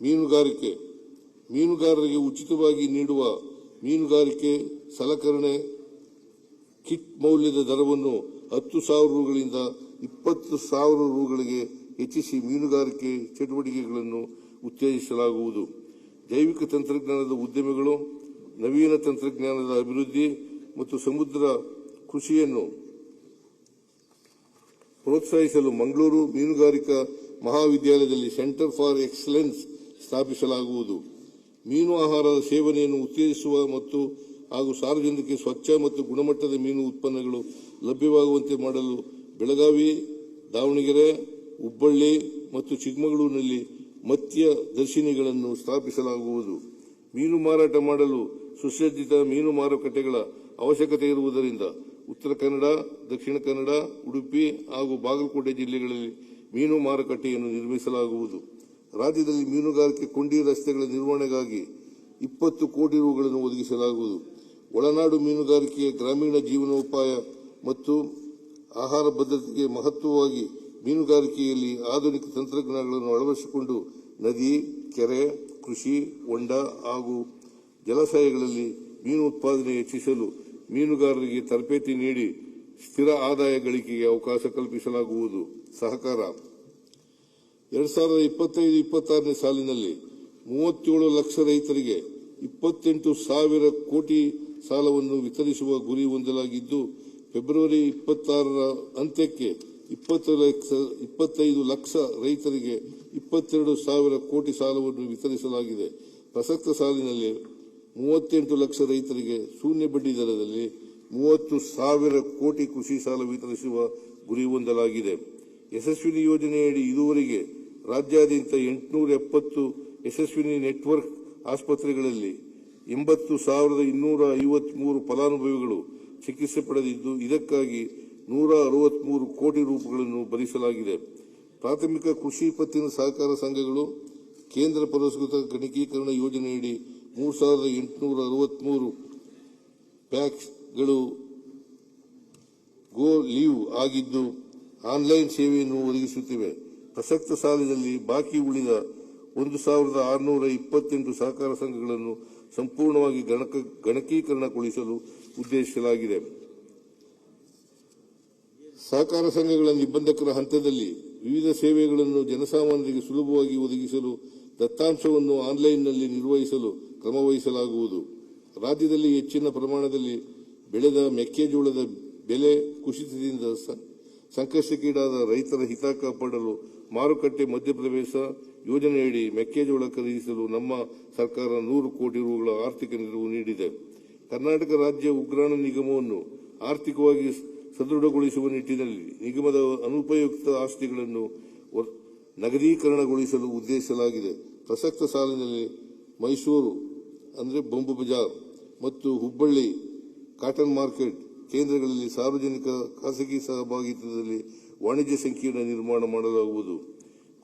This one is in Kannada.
ಮೀನುಗಾರರಿಗೆ ಉಚಿತವಾಗಿ ನೀಡುವ ಮೀನುಗಾರಿಕೆ ಸಲಕರಣೆ ಕಿಟ್ ಮೌಲ್ಯದ ದರವನ್ನು 10,000 ರೂಗಳಿಂದ 20,000 ರೂಗಳಿಗೆ ಹೆಚ್ಚಿಸಿ ಮೀನುಗಾರಿಕೆ ಚಟುವಟಿಕೆಗಳನ್ನು ಉತ್ತೇಜಿಸಲಾಗುವುದು. ಜೈವಿಕ ತಂತ್ರಜ್ಞಾನದ ಉದ್ಯಮಗಳು, ನವೀನ ತಂತ್ರಜ್ಞಾನದ ಅಭಿವೃದ್ಧಿ ಮತ್ತು ಸಮುದ್ರ ಕೃಷಿಯನ್ನು ಪ್ರೋತ್ಸಾಹಿಸಲು ಮಂಗಳೂರು ಮೀನುಗಾರಿಕಾ ಮಹಾವಿದ್ಯಾಲಯದಲ್ಲಿ ಸೆಂಟರ್ ಫಾರ್ ಎಕ್ಸಲೆನ್ಸ್ ಸ್ಥಾಪಿಸಲಾಗುವುದು. ಮೀನು ಆಹಾರದ ಸೇವನೆಯನ್ನು ಉತ್ತೇಜಿಸುವ ಹಾಗೂ ಸಾರ್ವಜನಿಕರಿಗೆ ಸ್ವಚ್ಛ ಮತ್ತು ಗುಣಮಟ್ಟದ ಮೀನು ಉತ್ಪನ್ನಗಳು ಲಭ್ಯವಾಗುವಂತೆ ಮಾಡಲು ಬೆಳಗಾವಿ, ದಾವಣಗೆರೆ, ಹುಬ್ಬಳ್ಳಿ ಮತ್ತು ಚಿಕ್ಕಮಗಳೂರಿನಲ್ಲಿ ಮತ್ಸ್ಯ ದರ್ಶಿನಿಗಳನ್ನು ಸ್ಥಾಪಿಸಲಾಗುವುದು. ಮೀನು ಮಾರಾಟ ಮಾಡಲು ಸುಸಜ್ಜಿತ ಮೀನು ಮಾರುಕಟ್ಟೆಗಳ ಅವಶ್ಯಕತೆ ಇರುವುದರಿಂದ ಉತ್ತರ ಕನ್ನಡ, ದಕ್ಷಿಣ ಕನ್ನಡ, ಉಡುಪಿ ಹಾಗೂ ಬಾಗಲಕೋಟೆ ಜಿಲ್ಲೆಗಳಲ್ಲಿ ಮೀನು ಮಾರುಕಟ್ಟೆಯನ್ನು ನಿರ್ಮಿಸಲಾಗುವುದು. ರಾಜ್ಯದಲ್ಲಿ ಮೀನುಗಾರಿಕೆ ಕೊಂಡಿ ರಸ್ತೆಗಳ ನಿರ್ವಹಣೆಗಾಗಿ 20 ಕೋಟಿ ರೂಗಳನ್ನು ಒದಗಿಸಲಾಗುವುದು. ಒಳನಾಡು ಮೀನುಗಾರಿಕೆಯ ಗ್ರಾಮೀಣ ಜೀವನೋಪಾಯ ಮತ್ತು ಆಹಾರ ಭದ್ರತೆಗೆ ಮಹತ್ವವಾಗಿ ಮೀನುಗಾರಿಕೆಯಲ್ಲಿ ಆಧುನಿಕ ತಂತ್ರಜ್ಞಾನಗಳನ್ನು ಅಳವಡಿಸಿಕೊಂಡು ನದಿ, ಕೆರೆ, ಕೃಷಿ ಹೊಂಡ ಹಾಗೂ ಜಲಾಶಯಗಳಲ್ಲಿ ಮೀನು ಉತ್ಪಾದನೆ ಹೆಚ್ಚಿಸಲು ಮೀನುಗಾರರಿಗೆ ತರಬೇತಿ ನೀಡಿ ಸ್ಥಿರ ಆದಾಯ ಗಳಿಕೆಗೆ ಅವಕಾಶ ಕಲ್ಪಿಸಲಾಗುವುದು. ಸಹಕಾರ 2025-26ನೇ ಸಾಲಿನಲ್ಲಿ 37 ಲಕ್ಷ ರೈತರಿಗೆ 28,000 ಕೋಟಿ ಸಾಲವನ್ನು ವಿತರಿಸುವ ಗುರಿ ಹೊಂದಲಾಗಿದ್ದು, ಫೆಬ್ರವರಿ 26ರ ಅಂತ್ಯಕ್ಕೆ 25 ಲಕ್ಷ ರೈತರಿಗೆ 22,000 ಕೋಟಿ ಸಾಲವನ್ನು ವಿತರಿಸಲಾಗಿದೆ. ಪ್ರಸಕ್ತ ಸಾಲಿನಲ್ಲಿ 38 ಲಕ್ಷ ರೈತರಿಗೆ ಶೂನ್ಯ ಬಡ್ಡಿ ದರದಲ್ಲಿ 30,000 ಕೋಟಿ ಕೃಷಿ ಸಾಲ ವಿತರಿಸುವ ಗುರಿ ಹೊಂದಲಾಗಿದೆ. ಯಶಸ್ವಿನಿ ಯೋಜನೆಯಡಿ ಇದುವರೆಗೆ ರಾಜ್ಯಾದ್ಯಂತ 870 ಯಶಸ್ವಿನಿ ನೆಟ್ವರ್ಕ್ ಆಸ್ಪತ್ರೆಗಳಲ್ಲಿ 80,253 ಫಲಾನುಭವಿಗಳು ಚಿಕಿತ್ಸೆ ಪಡೆದಿದ್ದು, ಇದಕ್ಕಾಗಿ 163 ಕೋಟಿ ರೂಪಾಯಿಗಳನ್ನು ಭರಿಸಲಾಗಿದೆ. ಪ್ರಾಥಮಿಕ ಕೃಷಿ ಪತ್ತಿನ ಸಹಕಾರ ಸಂಘಗಳು ಕೇಂದ್ರ ಪುರಸ್ಕೃತ ಗಣಕೀಕರಣ ಯೋಜನೆಯಡಿ 3,863 ಪ್ಯಾಕ್ಸ್ಗಳು ಗೋ ಲೀವ್ ಆಗಿದ್ದು ಆನ್ಲೈನ್ ಸೇವೆಯನ್ನು ಒದಗಿಸುತ್ತಿವೆ. ಪ್ರಸಕ್ತ ಸಾಲಿನಲ್ಲಿ ಬಾಕಿ ಉಳಿದ 1,628 ಸಹಕಾರ ಸಂಘಗಳನ್ನು ಸಂಪೂರ್ಣವಾಗಿ ಗಣಕೀಕರಣಗೊಳಿಸಲು ಉದ್ದೇಶಿಸಲಾಗಿದೆ. ಸಹಕಾರ ಸಂಘಗಳ ನಿಬಂಧಕರ ಹಂತದಲ್ಲಿ ವಿವಿಧ ಸೇವೆಗಳನ್ನು ಜನಸಾಮಾನ್ಯರಿಗೆ ಸುಲಭವಾಗಿ ಒದಗಿಸಲು ದತ್ತಾಂಶವನ್ನು ಆನ್ಲೈನ್ನಲ್ಲಿ ನಿರ್ವಹಿಸಲು ಕ್ರಮವಹಿಸಲಾಗುವುದು. ರಾಜ್ಯದಲ್ಲಿ ಹೆಚ್ಚಿನ ಪ್ರಮಾಣದಲ್ಲಿ ಬೆಳೆದ ಮೆಕ್ಕೆಜೋಳದ ಬೆಲೆ ಕುಸಿತದಿಂದ ಸಂಕಷ್ಟಕ್ಕೀಡಾದ ರೈತರ ಹಿತ ಕಾಪಾಡಲು ಮಾರುಕಟ್ಟೆ ಮಧ್ಯಪ್ರವೇಶ ಯೋಜನೆಯಡಿ ಮೆಕ್ಕೆಜೋಳ ಖರೀದಿಸಲು ನಮ್ಮ ಸರ್ಕಾರ 100 ಕೋಟಿ ರೂಗಳ ಆರ್ಥಿಕ ನೆರವು ನೀಡಿದೆ. ಕರ್ನಾಟಕ ರಾಜ್ಯ ಉಗ್ರಾಣ ನಿಗಮವನ್ನು ಆರ್ಥಿಕವಾಗಿ ಸದೃಢಗೊಳಿಸುವ ನಿಟ್ಟಿನಲ್ಲಿ ನಿಗಮದ ಅನುಪಯುಕ್ತ ಆಸ್ತಿಗಳನ್ನು ನಗದೀಕರಣಗೊಳಿಸಲು ಉದ್ದೇಶಿಸಲಾಗಿದೆ. ಪ್ರಸಕ್ತ ಸಾಲಿನಲ್ಲಿ ಮೈಸೂರು ಬೊಂಬು ಬಜಾರ್ ಮತ್ತು ಹುಬ್ಬಳ್ಳಿ ಕಾಟನ್ ಮಾರ್ಕೆಟ್ ಕೇಂದ್ರಗಳಲ್ಲಿ ಸಾರ್ವಜನಿಕ ಖಾಸಗಿ ಸಹಭಾಗಿತ್ವದಲ್ಲಿ ವಾಣಿಜ್ಯ ಸಂಕೀರ್ಣ ನಿರ್ಮಾಣ ಮಾಡಲಾಗುವುದು.